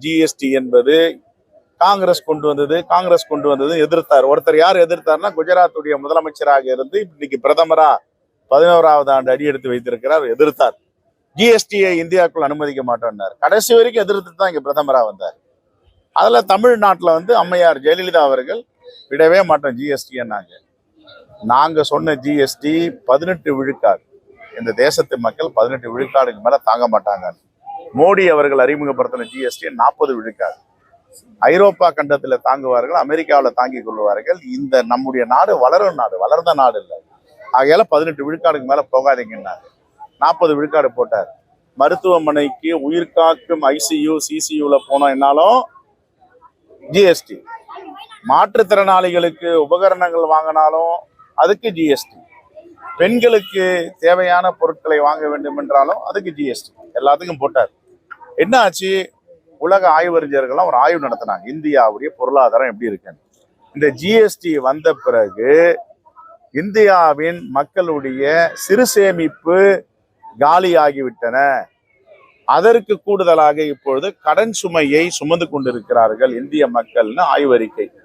GST என்பது காங்கிரஸ் கொண்டு வந்தது எதிர்த்தார். ஒருத்தர் யார் எதிர்த்தார்னா குஜராத்துடைய முதலமைச்சராக இருந்து இன்னைக்கு பிரதமரா 11வது ஆண்டு அடி எடுத்து வைத்திருக்கிறார், எதிர்த்தார். ஜிஎஸ்டியை இந்தியாவுக்குள் அனுமதிக்க மாட்டோம்னார். கடைசி வரைக்கும் எதிர்த்து தான் இங்க பிரதமரா வந்தார். அதுல தமிழ்நாட்டில் அம்மையார் ஜெயலலிதா அவர்கள் விடவே மாட்டோம் ஜிஎஸ்டின்னாங்க. நாங்க சொன்ன ஜிஎஸ்டி 18 விழுக்காடு. இந்த தேசத்து மக்கள் 18 விழுக்காடுக்கு மேல தாங்க மாட்டாங்க. மோடி அவர்கள் அறிமுகப்படுத்தின ஜிஎஸ்டி 40 விழுக்காடு. ஐரோப்பா கண்டத்துல தாங்குவார்கள், அமெரிக்காவில் தாங்கிக் கொள்வார்கள். இந்த நம்முடைய நாடு வளரும் நாடு, வளர்ந்த நாடு இல்லை. ஆகையால 18 விழுக்காடுக்கு மேல போகாதீங்கன்னாரு. 40 விழுக்காடு போட்டார். மருத்துவமனைக்கு உயிர் காக்கும் ஐசியு சிசியூல போனோம் என்னாலும் ஜிஎஸ்டி. மாற்றுத்திறனாளிகளுக்கு உபகரணங்கள் வாங்கினாலும் அதுக்கு ஜிஎஸ்டி. பெண்களுக்கு தேவையான பொருட்களை வாங்க வேண்டும் என்றாலும் அதுக்கு ஜிஎஸ்டி. எல்லாத்துக்கும் போட்டார். என்ன ஆச்சு? உலக ஆய்வறிஞர்கள்லாம் ஒரு ஆய்வு நடத்தினாங்க, இந்தியாவுடைய பொருளாதாரம் எப்படி இருக்குன்னு. இந்த ஜிஎஸ்டி வந்த பிறகு இந்தியாவின் மக்களுடைய சிறு சேமிப்பு காலியாகிவிட்டன. அதற்கு கூடுதலாக இப்பொழுது கடன் சுமையை சுமந்து கொண்டிருக்கிறார்கள் இந்திய மக்கள்னு ஆய்வறிக்கை.